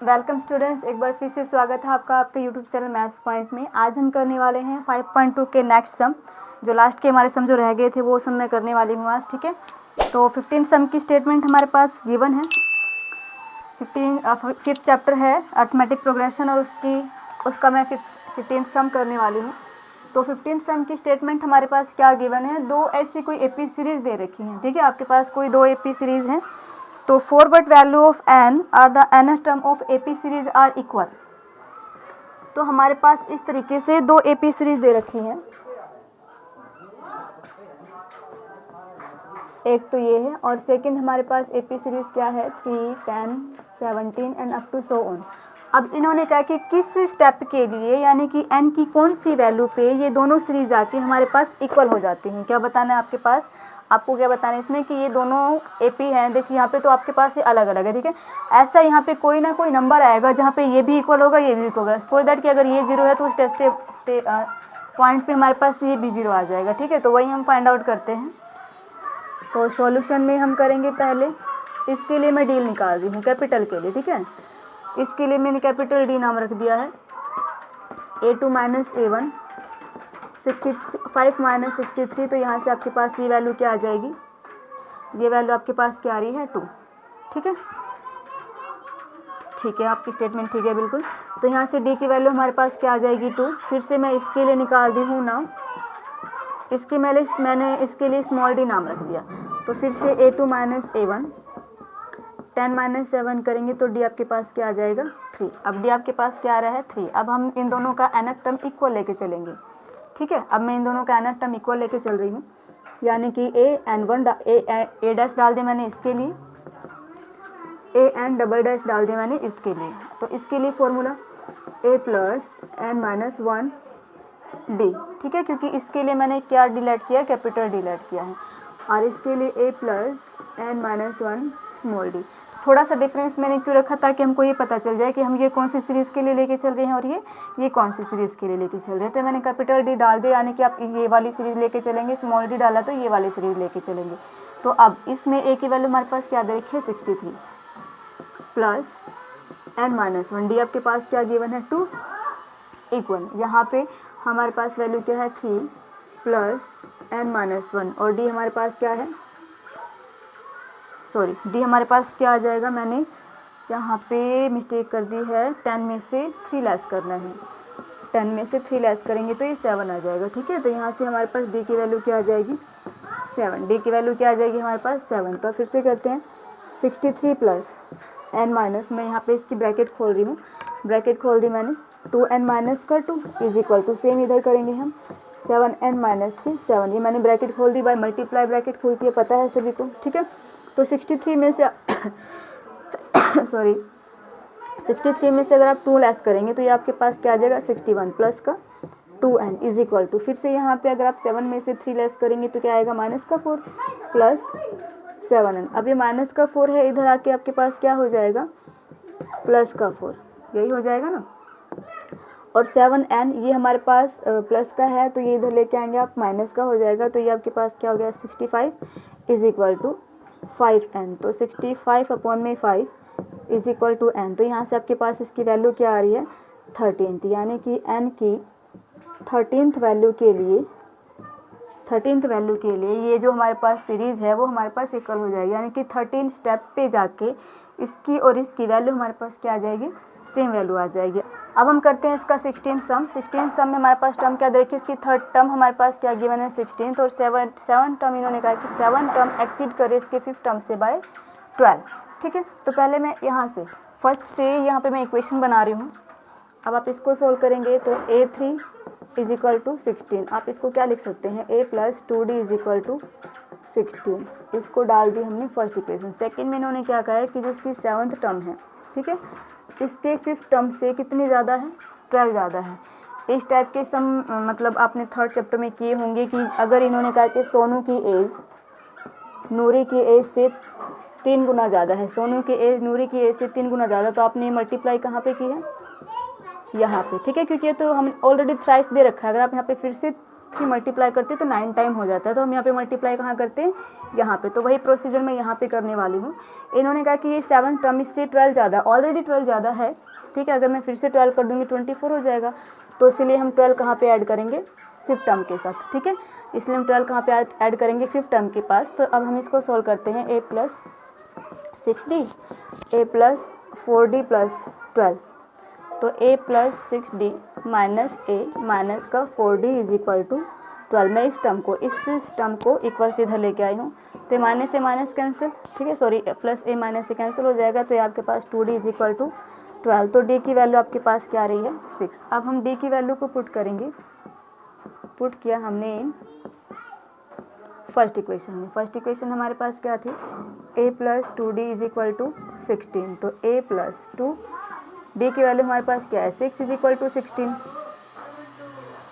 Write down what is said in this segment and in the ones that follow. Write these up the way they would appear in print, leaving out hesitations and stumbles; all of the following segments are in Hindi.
वेलकम स्टूडेंट्स, एक बार फिर से स्वागत है आपका आपके यूट्यूब चैनल मैथ्स पॉइंट में। आज हम करने वाले हैं 5.2 के नेक्स्ट सम। जो लास्ट के हमारे सम जो रह गए थे वो सम मैं करने वाली हूँ आज। ठीक है, तो 15 सम की स्टेटमेंट हमारे पास गिवन है। 5th चैप्टर है अर्थमेटिक प्रोग्रेशन और उसका मैं 15 सम करने वाली हूँ। तो 15 सम की स्टेटमेंट हमारे पास क्या गिवन है, दो ऐसी कोई एपी सीरीज दे रखी है। ठीक है, आपके पास कोई दो एपी सीरीज हैं। तो forward value of n are the nth term of AP series are equal. तो हमारे पास इस तरीके से दो एपी सीरीज दे रखी हैं। एक तो ये है और सेकंड हमारे पास एपी सीरीज क्या है 3, 10, 17 and up to so on. अब इन्होंने कहा कि किस स्टेप के लिए यानी कि n की कौन सी वैल्यू पे ये दोनों सीरीज आके हमारे पास इक्वल हो जाती हैं। क्या बताना है आपके पास, आपको क्या बताना है इसमें कि ये दोनों एपी हैं। देखिए यहाँ पे तो आपके पास ये अलग अलग है। ठीक है, ऐसा यहाँ पे कोई ना कोई नंबर आएगा जहाँ पे ये भी इक्वल होगा ये भी इक्वल होगा। सपोज दैट कि अगर ये 0 है तो उस टेस्ट पे पॉइंट पे हमारे पास ये भी 0 आ जाएगा। ठीक है, तो वही हम फाइंड आउट करते हैं। तो सॉल्यूशन में हम करेंगे पहले, इसके लिए मैं डील निकाल रही हूँ कैपिटल के लिए। ठीक है, इसके लिए मैंने कैपिटल डी नाम रख दिया है। a2 minus a1 65 minus 63। तो यहाँ से आपके पास ये वैल्यू क्या आ जाएगी, ये वैल्यू आपके पास क्या आ रही है 2। ठीक है, ठीक है, आपकी स्टेटमेंट ठीक है बिल्कुल। तो यहाँ से d की वैल्यू हमारे पास क्या आ जाएगी 2। फिर से मैं इसके लिए निकाल दी हूँ नाम, मैंने इसके लिए स्मॉल d नाम रख दिया। तो फिर से a2 माइनस a1 10 माइनस 7 करेंगे तो d आपके पास क्या आ जाएगा 3। अब d आपके पास क्या आ रहा है 3। अब हम इन दोनों का nth टर्म इक्वल लेके चलेंगे। ठीक है, अब मैं इन दोनों का nth टर्म इक्वल लेके चल रही हूँ, यानी कि a डैश डाल दिया मैंने इसके लिए, डबल डैश डाल दिया मैंने इसके लिए। तो इसके लिए formula a plus n minus 1 d। ठीक है, क्योंकि इसके लिए मैंने क्या डिलीट किया, कैपिटल डिलीट किया है। और इसके लिए a plus n minus 1 small d। थोड़ा सा डिफरेंस मैंने क्यों रखा, ताकि हमको ये पता चल जाए कि हम ये कौन सी सीरीज़ के लिए लेके चल रहे हैं और ये कौन सी सीरीज़ के लिए लेके चल रहे हैं। तो मैंने कैपिटल डी डाल दिया, यानी कि आप ये वाली सीरीज़ लेके चलेंगे, स्मॉल डी डाला तो ये वाली सीरीज़ लेके चलेंगे। तो अब इसमें a की वैल्यू हमारे पास क्या दे रखी है 63 प्लस n माइनस 1 d आपके पास क्या गिवन है 2 इक्वल। यहाँ पे हमारे पास वैल्यू क्या है 3 प्लस n माइनस 1 और d हमारे पास क्या है, सॉरी d हमारे पास क्या आ जाएगा, मैंने यहाँ पे मिस्टेक कर दी है, 10 में से 3 लेस करना है। 10 में से 3 लेस करेंगे तो ये 7 आ जाएगा। ठीक है, तो यहाँ से हमारे पास d की वैल्यू क्या आ जाएगी 7। d की वैल्यू क्या आ जाएगी हमारे पास 7। तो फिर से करते हैं 63 प्लस n माइनस, मैं यहाँ पे इसकी ब्रैकेट खोल रही हूँ, ब्रैकेट खोल दी मैंने, 2n माइनस का 2 इज इक्वल टू, सेम इधर करेंगे हम 7n माइनस के 7। ये मैंने ब्रैकेट खोल दी, बाय मल्टीप्लाई ब्रैकेट खोलती है, पता है सभी को। ठीक है, तो 63 में से सॉरी 63 में से अगर आप 2 लेस करेंगे तो ये आपके पास क्या आ जाएगा 61 प्लस का 2n इज इक्वल टू, फिर से यहाँ पे अगर आप 7 में से 3 लेस करेंगे तो क्या आएगा माइनस का 4 प्लस 7n। अब ये माइनस का 4 है, इधर आके आपके पास क्या हो जाएगा प्लस का 4, यही हो जाएगा ना। और 7n ये हमारे पास प्लस का है, तो ये इधर लेके आएंगे आप माइनस का हो जाएगा। तो ये आपके पास क्या हो गया 65 इज इक्वल टू 5n। तो 65 अपॉन में 5 इज इक्वल टू n। तो यहाँ से आपके पास इसकी वैल्यू क्या आ रही है 13th, यानी कि n की 13th वैल्यू के लिए ये जो हमारे पास सीरीज़ है वो हमारे पास इक्वल हो जाएगी, यानी कि 13 स्टेप पे जाके इसकी और इसकी वैल्यू हमारे पास क्या आ जाएगी, सेम वैल्यू आ जाएगी। अब हम करते हैं इसका 16 सम। 16 सम में हमारे पास टर्म क्या देखिए, इसकी थर्ड टर्म हमारे पास क्या गिवन है 16, और 7 टर्म इन्होंने कहा कि 7 टर्म एक्सीड करे इसके 5th टर्म से बाय 12। ठीक है, तो पहले मैं यहाँ से फर्स्ट से यहाँ पे मैं इक्वेशन बना रही हूँ। अब आप इसको सोल्व करेंगे तो a3 इज इक्वल टू 16, आप इसको क्या लिख सकते हैं a plus 2d is equal to 16। इसको डाल दी हमने फर्स्ट इक्वेशन। सेकंड में इन्होंने क्या कहा है कि जो इसकी 7th टर्म है, ठीक है, इसके 5th टर्म से कितनी ज़्यादा है 12 ज़्यादा है। इस टाइप के सम मतलब आपने 3rd चैप्टर में किए होंगे कि अगर इन्होंने कहा कि सोनू की एज नूरी की एज से 3 गुना ज़्यादा है, सोनू की एज नूरी की एज से 3 गुना ज़्यादा, तो आपने मल्टीप्लाई कहाँ पे की है यहाँ पे। ठीक है, क्योंकि ये तो हम ऑलरेडी थ्राइस दे रखा है। अगर आप यहाँ पे फिर से 3 मल्टीप्लाई करते हैं तो 9 टाइम हो जाता है, तो हम यहाँ पे मल्टीप्लाई कहाँ करते हैं, यहाँ पे। तो वही प्रोसीजर मैं यहाँ पे करने वाली हूँ। इन्होंने कहा कि ये 7 टर्म इससे 12 ज़्यादा, ऑलरेडी 12 ज़्यादा है, ठीक है। अगर मैं फिर से 12 कर दूँगी 24 हो जाएगा, तो इसलिए हम 12 कहाँ पे ऐड करेंगे, 5th टर्म के साथ, ठीक है। इसलिए हम 12 कहाँ पे ऐड करेंगे, 5th टर्म के पास। तो अब हम इसको सॉल्व करते हैं। a + 6d, a + 4d + 12, तो a + 6d minus a minus का 4d = 12। मैं इस टर्म को इक्वल से इधर लेके आई हूँ, तो माइनस से माइनस कैंसिल, ठीक है, सॉरी प्लस a माइनस से कैंसिल हो जाएगा, तो ये आपके पास 2d = 12। तो d की वैल्यू आपके पास क्या आ रही है, 6। अब हम d की वैल्यू को पुट करेंगे। पुट किया हमने फर्स्ट इक्वेशन में। फर्स्ट इक्वेशन हमारे पास क्या थी, a + 2d = 16, तो a + 2, d की वैल्यू हमारे पास क्या है, 6 = 16।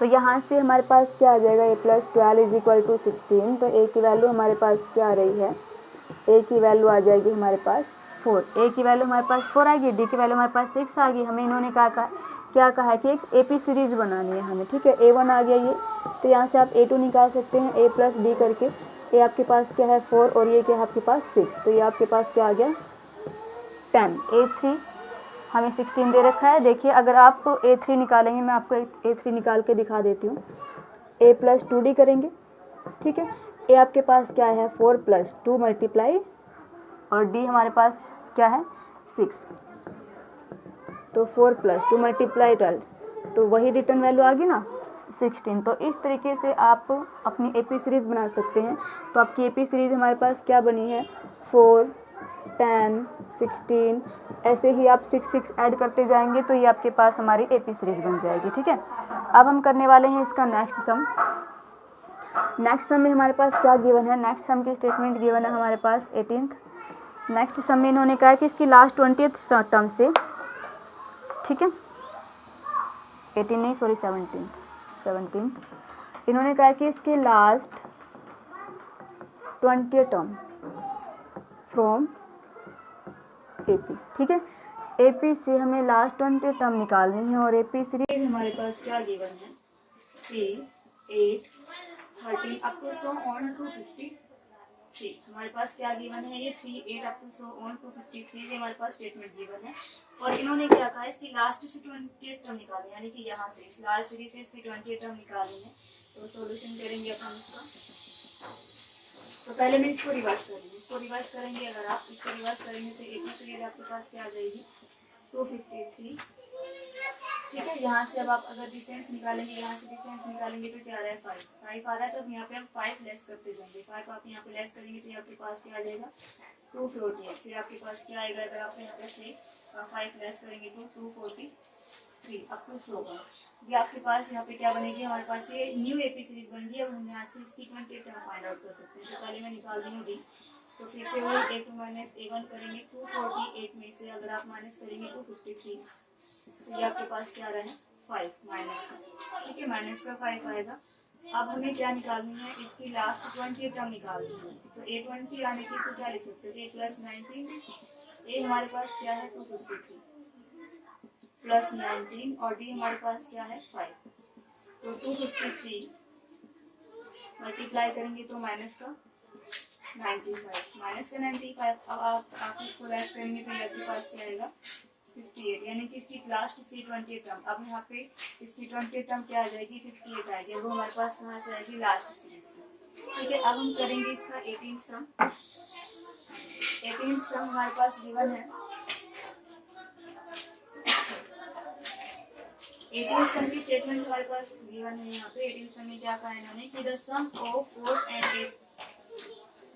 तो यहाँ से हमारे पास क्या आ जाएगा, a + 12 = 16, तो a की वैल्यू हमारे पास क्या आ रही है, a की वैल्यू आ जाएगी हमारे पास 4, a की वैल्यू हमारे पास 4 आ गई, d की वैल्यू हमारे पास 6 आ गई। हमें इन्होंने क्या कहा है कि एक AP सीरीज़ बनानी है हमें, ठीक है। a1 आ गया ये, तो यहाँ से आप a2 निकाल सकते हैं, a + d करके। ये आपके पास क्या है 4, और ये क्या है आपके पास 6, तो ये आपके पास क्या आ गया 10। a3 हमें 16 दे रखा है। देखिए अगर आप a3 निकालेंगे, मैं आपको a3 निकाल के दिखा देती हूँ। a + 2d करेंगे, ठीक है। a आपके पास क्या है 4 + 2 मल्टीप्लाई, और d हमारे पास क्या है 6, तो 4 + 2 मल्टीप्लाई 12, तो वही रिटर्न वैल्यू आ गई ना 16। तो इस तरीके से आप अपनी AP सीरीज़ बना सकते हैं। तो आपकी AP सीरीज़ हमारे पास क्या बनी है, 4, 10, 16, ऐसे ही आप 6 6 ऐड करते जाएंगे, तो ये आपके पास हमारी AP सीरीज़ बन जाएगी, ठीक है। अब हम करने वाले हैं इसका नेक्स्ट सम। नेक्स्ट सम में हमारे पास क्या गिवन है, नेक्स्ट सम की स्टेटमेंट गिवन है हमारे पास 18th। नेक्स्ट सम में इन्होंने कहा कि इसकी लास्ट 20th टर्म से, ठीक है, 18 नहीं सॉरी 17th, इन्होंने कहा कि इसकी last 20th term from AP, ठीक है। AP से हमें लास्ट 20th टर्म निकालनी है, और AP सीरीज हमारे पास क्या गिवन है, 3, 8, 13 up to so on to 53। हमारे पास क्या गिवन है, ये 3, 8 up to so on to 53, ये हमारे पास स्टेटमेंट गिवन है। और इन्होंने क्या कहा, इसकी लास्ट से 20th टर्म निकालनी है, यानी कि यहाँ से इस लास्ट सीरीज से इसकी 20th टर्म निकालनी है। तो सॉल्यूशन करेंगे अपन इसका। तो पहले मैं इसको रिवर्स करेंगे, अगर आप इसको रिवर्स करेंगे तो AP सीरीज आपके पास क्या आ जाएगी 253, ठीक है। यहाँ से अब आप अगर डिस्टेंस निकालेंगे, यहाँ से डिस्टेंस निकालेंगे तो क्या आ रहा है 5 आ रहा है। तो यहाँ पे हम 5 लेस करते जाएंगे, 5 आप यहाँ पे लेस करेंगे तो आपके पास क्या आ जाएगा 248। फिर आपके पास क्या आएगा, अगर आप यहाँ पे से 5 लेस करेंगे तो 243 अप टू 100। ये आपके पास यहाँ पे क्या बनेगी, हमारे पास ये न्यू AP सीरीज बन गई। अब हम यहाँ से इसकी 20th टर्म फाइंड आउट कर सकते हैं। तो पहले मैं निकाल दी हूँ D, तो फिर से वही a2 माइनस a1 करेंगे, 248 में से अगर आप माइनस करेंगे 253, तो ये आपके पास क्या आ रहा है 5 माइनस का, ठीक है, माइनस का 5 आएगा। अब हमें क्या निकालनी है, इसकी लास्ट 20th टर्म निकालनी है। तो a20 आने की इसको क्या लिख सकते हो, a + 19, a हमारे पास क्या है 253 + 19, और d हमारे पास क्या है 5, तो 253 मल्टीप्लाई करेंगे तो माइनस का 95, अब आप इसको लेस करेंगे तो ये आपके पास क्या आएगा 58, यानी कि इसकी लास्ट से 20th टर्म। अब यहाँ पे इसकी 20th टर्म क्या आ जाएगी 58 आएगी, वो हमारे पास कहाँ से आएगी लास्ट सीरीज से, ठीक है। अब हम करेंगे इसका 18th सम। 18th सम हमारे पास गिवन है। 18th सम की स्टेटमेंट हमारे पास गिवन है यहाँ पे। 18th सम में क्या कहा है इन्होंने कि द सम ऑफ 4 and 8,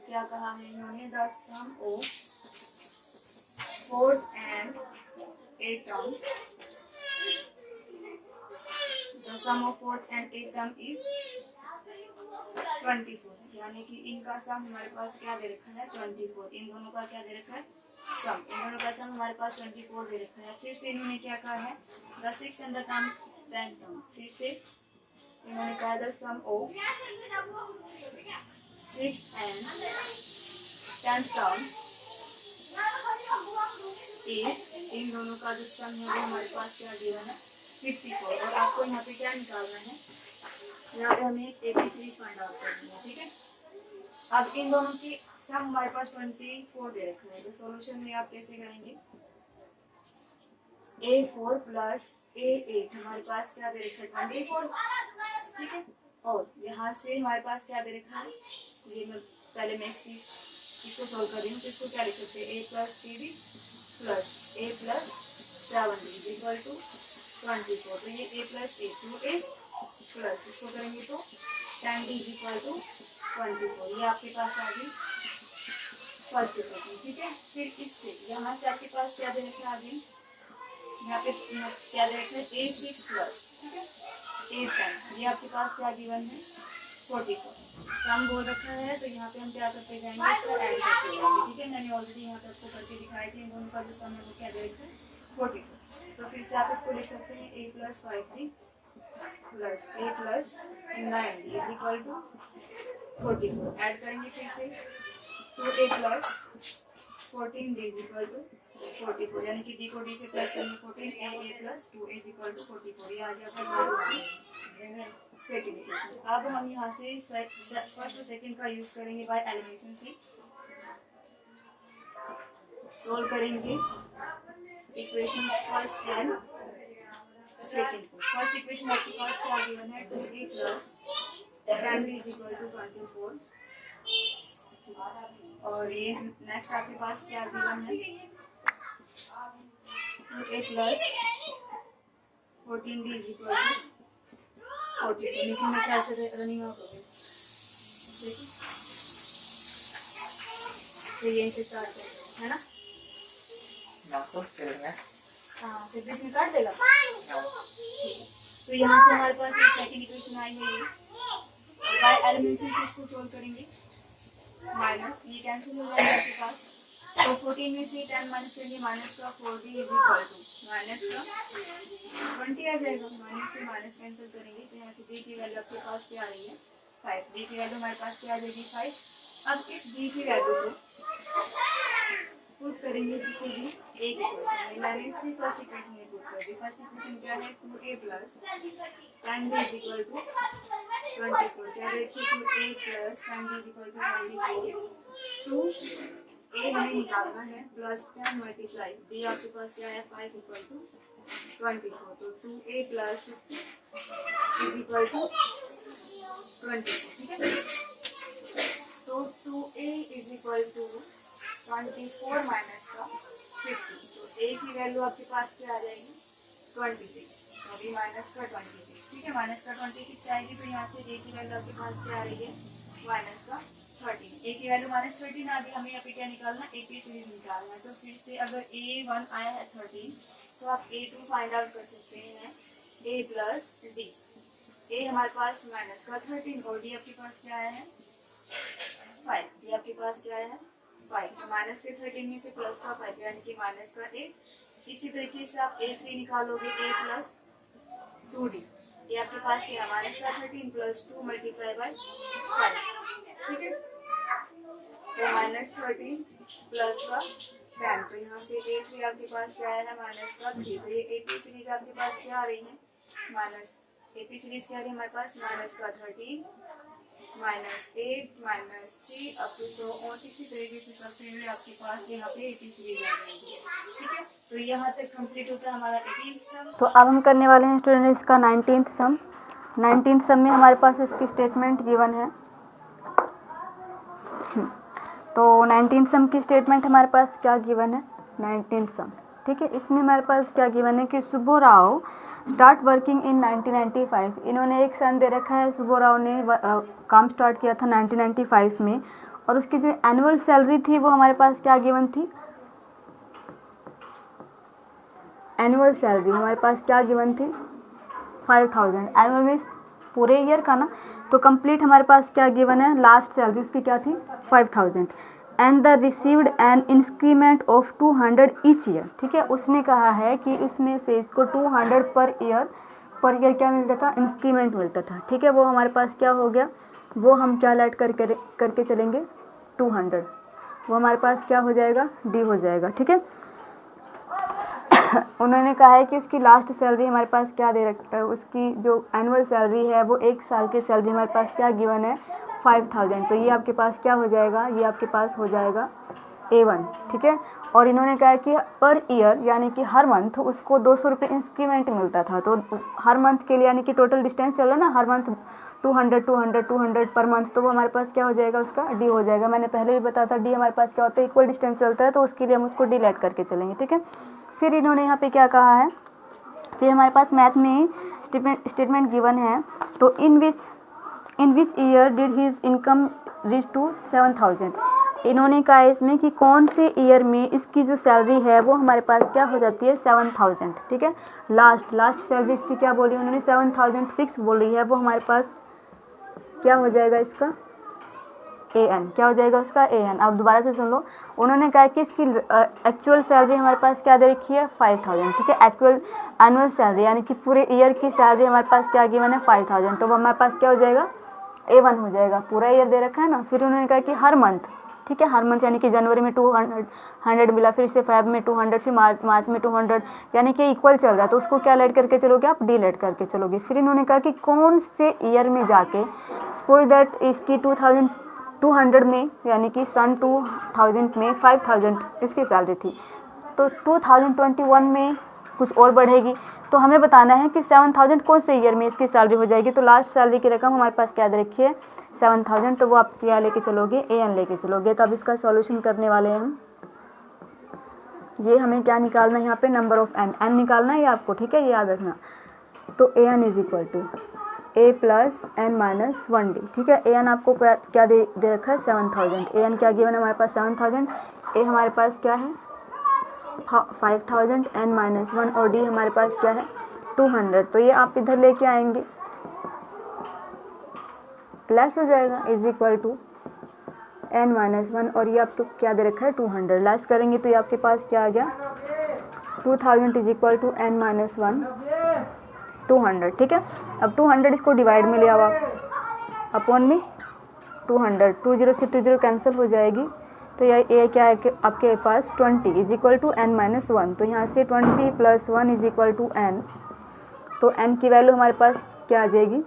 क्या कहा है इन्होंने, the sum of 4 and 8 term, the sum of 4th and 8th term is 24, यानी कि इनका सम हमारे पास क्या दे रखा है 24। इन दोनों का क्या दे रखा है सम, इन दोनों का सम हमारे पास 24 दे रखा है। फिर से इन्होंने क्या कहा है the 6th and the 10th term, फिर से इन्होंने कहा the sum of 6th and 10th term इस, इन दोनों का जो सम है वो हमारे पास क्या गिवन है 54। और आपको यहाँ पे क्या निकालना है, यहाँ पे हमें एबी सीरीज फाइंड आउट करनी है, ठीक है। अब इन दोनों की सम हमारे पास 24 दे रखा है, तो सॉल्यूशन में आप कैसे करेंगे, A4 प्लस A8 हमारे पास क्या दे रखा है 24, ठीक है। और यहाँ से हमारे पास क्या दे रखा है, ये मैं इसको सोल्व कर रही हूँ, तो इसको क्या लिख सकते हैं, A plus 3B plus A plus 7B equal to 24। तो ये A plus A 2A plus इसको करेंगे तो 10B इक्वल टू 24। ये आपके पास आ गई फर्स्ट इक्वेशन, ठीक है। फिर इससे यहाँ से आपके पास क्या दे रखा है, आगे यहाँ पे क्या दे रखा है A6 प्लस, ठीक है, A10, ये आपके पास क्या गिवन है 44। सम बोल रखा है, तो यहाँ पे हम क्या करते जाएंगे, इसका ऐड करते जाएंगे, ठीक है। मैंने ऑलरेडी यहाँ पे आपको करके दिखाया कि इन दोनों का जो सम है वो क्या दे रखा है 44। तो फिर से आप इसको लिख सकते हैं A plus 5B plus A plus 9B is equal to 44। Add करेंगे फिर से 2A plus 14B is equal to 44, यानी कि D को D से प्लस करेंगे 14, A plus 2A is equal to 44। ये आ गया आपका सेकेंड इक्वेशन। अब हम यहाँ से फर्स्ट और सेकेंड का यूज करेंगे बाय एलिमिनेशन से, सोल्व करेंगे इक्वेशन फर्स्ट एंड सेकेंड को। फर्स्ट इक्वेशन आपके पास क्या गिवन है 2A plus 10B is equal to 24, और ये नेक्स्ट आपके पास क्या गिवन है 2A plus 14B is equal to 44। लेकिन मैं कैसे रनिंग आउट हो गई, देखिए तो यहीं से स्टार्ट करते हैं, है ना, हाँ फिर बीच में काट देगा। तो यहाँ से हमारे पास एक सेकंड इक्वेशन आई है, ये बाय एलिमिनेशन से इसको सोल्व करेंगे, माइनस ये कैंसिल हो जाएगा आपके पास, तो 14 में से 10 माइनस करेंगे, माइनस का 40 इज इक्वल टू माइनस का 20 आ जाएगा। माइनस से माइनस कैंसिल करेंगे, तो यहाँ से D की वैल्यू आपके पास क्या आ रही है 5, D की वैल्यू हमारे पास क्या आ जाएगी 5। अब इस D की वैल्यू को पुट करेंगे किसी भी एक इक्वेशन में, मैंने इसकी फर्स्ट इक्वेशन में पुट कर दी। फर्स्ट इक्वेशन क्या है 2A plus 10B is equal to 24। क्या देखिए 2A plus 10B is equal to 24, 2A हमें निकालना है प्लस 10 मल्टीप्लाई B आपके पास क्या है 5 इक्वल टू 24। तो 2A plus 50 is equal to 24, ठीक है। तो 2A is equal to 24 minus का 50, तो A की वैल्यू आपके पास क्या आ जाएगी 26, अभी माइनस का 26, ठीक है, माइनस का 26 आएगी। तो यहाँ से A की वैल्यू आपके पास क्या आ रही है माइनस का 13, A की वैल्यू माइनस 13 आ गई। हमें यहाँ पे क्या निकालना AP सीरीज निकालना है, तो फिर से अगर A1 आया है 13, तो आप A2 फाइंड आउट कर सकते हैं A प्लस D। A हमारे पास माइनस का 13 और D आपके पास क्या आया है 5, D आपके पास क्या आया है 5, माइनस के 13 में से प्लस का 5 यानी कि माइनस का 8। इसी तरीके से आप A3 निकालोगे A प्लस 2D, ये आपके पास क्या है माइनस का 13 प्लस 2 मल्टीप्लाई बाय 5, ठीक है। तो माइनस 13 प्लस का 10, तो यहाँ से A3 आपके पास क्या है माइनस का 3। तो ये AP सीरीज आपके पास क्या आ रही है माइनस, AP सीरीज क्या आ रही है हमारे पास माइनस का 13 माइनस 8 माइनस 3 अप टू सो और इसी तरीके से करते हुए आपके पास यहाँ पे AP सीरीज आ जाएगी, ठीक है। तो यहाँ तक कंप्लीट होता है हमारा 18th सम। तो अब हम करने वाले हैं स्टूडेंट इसका 19th सम। 19th सम में हमारे पास इसकी स्टेटमेंट गिवन है। तो 19th सम की स्टेटमेंट हमारे पास क्या गिवन है 19th सम, ठीक है। इसमें हमारे पास क्या गिवन है कि सुब्बोराव स्टार्ट वर्किंग इन 1995। इन्होंने एक सन दे रखा है, सुब्बोराव ने काम स्टार्ट किया था 1995 में, और उसकी जो एनुअल सैलरी थी वो हमारे पास क्या गिवन थी, एनुअल सैलरी हमारे पास क्या गिवन थी 5000। एनुअल मीन्स पूरे ईयर का ना, तो कंप्लीट हमारे पास क्या गिवन है लास्ट सैलरी उसकी क्या थी 5000 and the received an increment of 200 each year, ठीक है। उसने कहा है कि उसमें से इसको 200 पर ईयर क्या मिलता था इंक्रीमेंट मिलता था, ठीक है। वो हमारे पास क्या हो गया, वो हम क्या लेट करके चलेंगे 200, वो हमारे पास क्या हो जाएगा D हो जाएगा, ठीक है। उन्होंने कहा है कि उसकी लास्ट सैलरी हमारे पास क्या दे रखा है, उसकी जो एनुअल सैलरी है वो 1 साल की सैलरी हमारे पास क्या गिवन है 5000। तो ये आपके पास क्या हो जाएगा, ये आपके पास हो जाएगा A1, ठीक है। और इन्होंने कहा कि पर ईयर यानी कि हर मंथ उसको 200 रुपये इंक्रीमेंट मिलता था। तो हर मंथ के लिए यानी कि टोटल डिस्टेंस चल रहा ना, हर मंथ 200 200 200 पर मंथ, तो वो हमारे पास क्या हो जाएगा, उसका डी हो जाएगा। मैंने पहले भी बताया था डी हमारे पास क्या होता है, इक्वल डिस्टेंस चलता है, तो उसके लिए हम उसको डी लेट करके चलेंगे, ठीक है। फिर इन्होंने यहाँ पे क्या कहा है, फिर हमारे पास मैथ में स्टेटमेंट गिवन है। तो in which year did his income reach to 7000। इन्होंने कहा इसमें कि कौन से ईयर में इसकी जो सैलरी है वो हमारे पास क्या हो जाती है 7000, ठीक है। लास्ट सैलरी इसकी क्या बोली उन्होंने 7000 फिक्स बोली है, वो हमारे पास क्या हो जाएगा इसका AN, क्या हो जाएगा उसका AN। अब दोबारा से सुन लो, उन्होंने कहा कि इसकी एक्चुअल सैलरी हमारे पास क्या दे रखी है 5000, ठीक है। एक्चुअल एनुअल सैलरी यानी कि पूरे ईयर की सैलरी हमारे पास क्या गिवन है 5000, तो वो हमारे पास क्या हो जाएगा A1 हो जाएगा, पूरा ईयर दे रखा है ना। फिर उन्होंने कहा कि हर मंथ, ठीक है, हर मंथ यानी कि जनवरी में 200 मिला, फिर से फेब में 200, फिर मार्च में 200, यानी कि इक्वल चल रहा है, तो उसको क्या लेट करके चलोगे आप, डी लेट करके चलोगे। फिर इन्होंने कहा कि कौन से ईयर में जाके सपोज दैट इसकी 2200 में यानी कि सन 2000 में 5000 इसकी सैलरी थी, तो 2021 में कुछ और बढ़ेगी, तो हमें बताना है कि 7000 कौन से ईयर में इसकी सैलरी हो जाएगी। तो लास्ट सैलरी की रकम हमारे पास क्या दे रखी है 7000, तो वो आप क्या लेके चलोगे AN लेके चलोगे। तो अब इसका सॉल्यूशन करने वाले हैं हम। ये हमें क्या निकालना है यहाँ पे, नंबर ऑफ n निकालना है ये आपको, ठीक है, ये याद रखना। तो AN is equal to A plus n minus 1D, ठीक है। AN आपको क्या दे रखा है 7000, AN क्या गिवन है हमारे पास 7000, A हमारे पास क्या है 5000, n माइनस 1 और D हमारे पास क्या है 200। तो ये आप इधर लेके आएंगे, लेस हो जाएगा, is equal to n minus 1 और ये आपको क्या दे रखा है 200, लेस करेंगे तो ये आपके पास क्या आ गया 2000 is equal to n minus 1 200, ठीक है। अब 200 इसको डिवाइड में ले आओ आप, अपॉन में 200, 20 से 20 कैंसिल हो जाएगी, तो ये क्या है कि आपके पास 20 is equal to n minus 1। तो यहाँ से 20 plus 1 is equal to n, तो n की वैल्यू हमारे पास क्या आ जाएगी,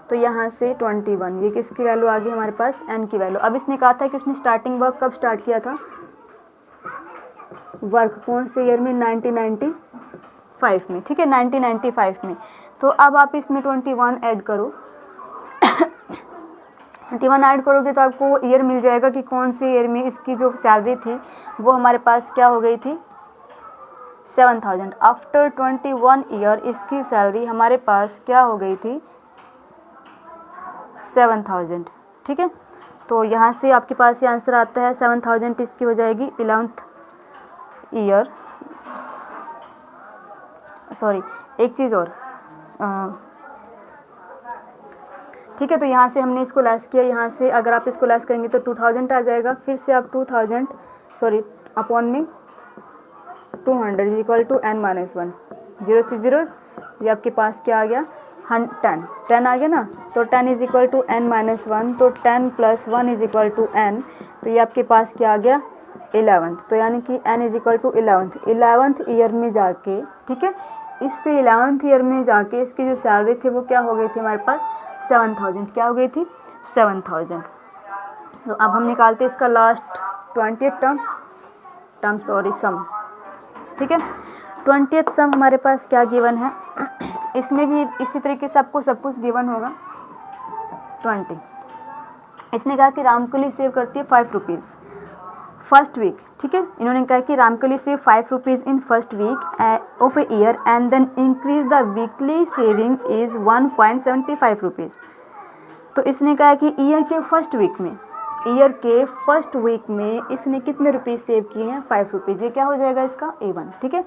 तो यहाँ से 21, ये किसकी वैल्यू आ गई हमारे पास n की वैल्यू। अब इसने कहा था कि उसने स्टार्टिंग वर्क कब स्टार्ट किया था, वर्क कौन से ईयर में 1995 में, ठीक है 1995 में। तो अब आप इसमें 21 ऐड करो 21 ऐड करोगे तो आपको ईयर मिल जाएगा कि कौन से ईयर में इसकी जो सैलरी थी वो हमारे पास क्या हो गई थी 7000। आफ्टर 21 ईयर इसकी सैलरी हमारे पास क्या हो गई थी 7000, ठीक है। तो यहाँ से आपके पास ये आंसर आता है 7000 इसकी हो जाएगी 11th ईयर। सॉरी एक चीज़ और, ठीक है। तो यहाँ से हमने इसको लेस किया, यहाँ से अगर आप इसको लेस करेंगे तो 2000 आ जाएगा, फिर से आप 2000 अपॉन में 200 is equal to n minus 1, 0 से 0 ये आपके पास क्या आ गया 10 आ गया ना। तो 10 is equal to n minus 1, तो 10 plus 1 is equal to n, तो ये आपके पास क्या आ गया 11th। तो यानी कि n is equal to 11th year में जाके, ठीक है, इससे 11th ईयर में जाके इसकी जो सैलरी थी वो क्या हो गई थी हमारे पास 7000, क्या हो गई थी 7000। तो अब हम निकालते हैं इसका लास्ट 20th सम, ठीक है। 20th सम हमारे पास क्या गिवन है, इसमें भी इसी तरीके से आपको सब कुछ गिवन होगा। 20 इसने कहा कि रामकली सेव करती है 5 रुपीज़ फर्स्ट वीक, ठीक है। इन्होंने कहा कि Ramkali save 5 rupees in first week of a year and then increase the weekly saving is 1.75 rupees. तो इसने कहा कि ईयर के फर्स्ट वीक में इसने कितने रुपीज़ सेव किए हैं 5 रुपीज़, ये क्या हो जाएगा इसका A1, ठीक है।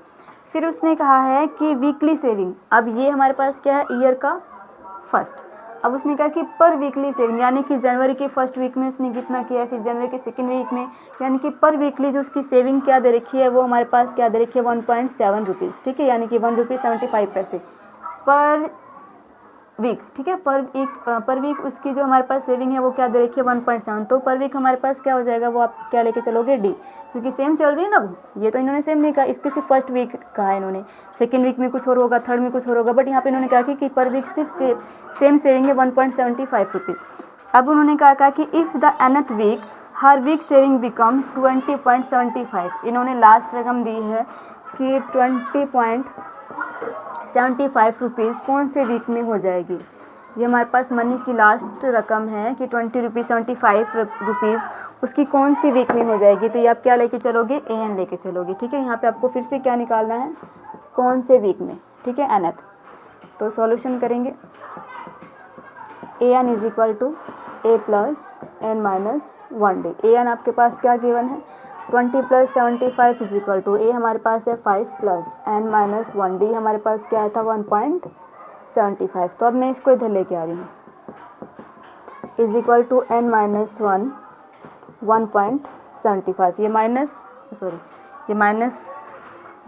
फिर उसने कहा है कि वीकली सेविंग, अब ये हमारे पास क्या है ईयर का फर्स्ट, अब उसने कहा कि पर वीकली सेविंग यानी कि जनवरी के फर्स्ट वीक में उसने कितना किया है, फिर जनवरी के सेकंड वीक में, यानी कि पर वीकली जो उसकी सेविंग क्या दे रखी है वो हमारे पास क्या दे रखी है 1.7 रुपीज़, ठीक है, यानी कि 1 रुपये 75 पैसे पर वीक, ठीक है। पर वीक उसकी जो हमारे पास सेविंग है वो क्या दे रखी है 1.7, तो पर वीक हमारे पास क्या हो जाएगा, वो आप क्या लेके चलोगे डी, क्योंकि सेम चल रही है ना। ये तो इन्होंने सेम नहीं कहा, इसके सिर्फ फर्स्ट वीक कहा है इन्होंने, सेकेंड वीक में कुछ और होगा, थर्ड में कुछ और होगा, बट यहाँ पे इन्होंने कहा कि पर वीक सिर्फ सेम सेविंग है 1.75 रुपीज़। अब उन्होंने कहा कि इफ़ द एनथ वीक हर वीक सेविंग बिकम 20.75, इन्होंने लास्ट रकम दी है कि 20.75 रुपीज़ कौन से वीक में हो जाएगी। ये हमारे पास मनी की लास्ट रकम है कि 20.75 रुपीज़ उसकी कौन सी वीक में हो जाएगी। तो ये आप क्या लेके चलोगे, ए एन लेके चलोगे, ठीक है। यहाँ पे आपको फिर से क्या निकालना है, कौन से वीक में, ठीक है, एनथ। तो सॉल्यूशन करेंगे, a n is equal to a plus n minus 1 d. A n आपके पास क्या गिवन है 20 + 75 इज इक्वल टू, ए हमारे पास है 5 + n माइनस 1 डी हमारे पास क्या था 1.75। तो अब मैं इसको इधर लेके आ रही हूँ, is equal to n minus 1 1.75, ये माइनस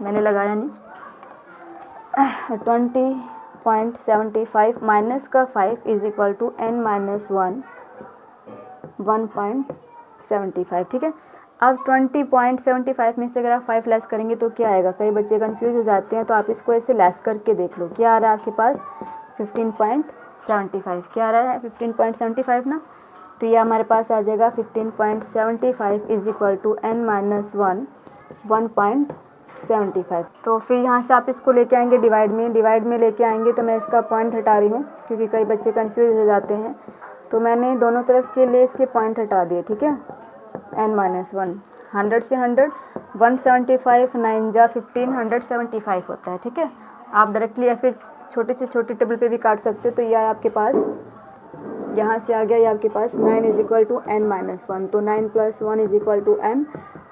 मैंने लगाया नहीं, 20.75 माइनस का 5 is equal to n minus 1 1.75, ठीक है। अब 20.75 में से अगर आप 5 लेस करेंगे तो क्या आएगा, कई बच्चे कंफ्यूज हो जाते हैं, तो आप इसको ऐसे लेस करके देख लो, क्या आ रहा है आपके पास 15.75, क्या आ रहा है 15.75 ना। तो ये हमारे पास आ जाएगा 15.75 is equal to n minus 1 1.75। तो फिर यहाँ से आप इसको लेके आएंगे डिवाइड में लेके आएंगे, तो मैं इसका पॉइंट हटा रही हूँ क्योंकि कई बच्चे कंफ्यूज हो जाते हैं, तो मैंने दोनों तरफ के लिए इसके पॉइंट हटा दिए, ठीक है। n माइनस 1 100 से 100 175 9 जा 15 175 होता है, ठीक है। आप डायरेक्टली या फिर छोटे से छोटे टेबल पे भी काट सकते हो। तो यह आपके पास यहाँ से आ गया, ये आपके पास 9 is equal to n minus 1, तो 9 + 1 इज इक्वल टू n,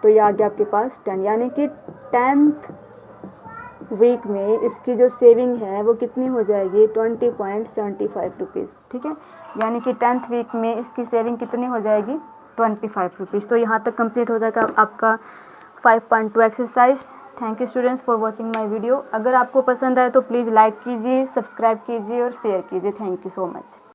तो ये आ गया आपके पास 10, यानी कि 10th वीक में इसकी जो सेविंग है वो कितनी हो जाएगी 20.75 रुपीज़, ठीक है। यानी कि 10th वीक में इसकी सेविंग कितनी हो जाएगी 25 रुपीज़। तो यहाँ तक कंप्लीट हो जाएगा आपका 5.2 exercise. Thank you students for watching my video. अगर आपको पसंद आए तो प्लीज़ लाइक कीजिए, सब्सक्राइब कीजिए और शेयर कीजिए। Thank you so much.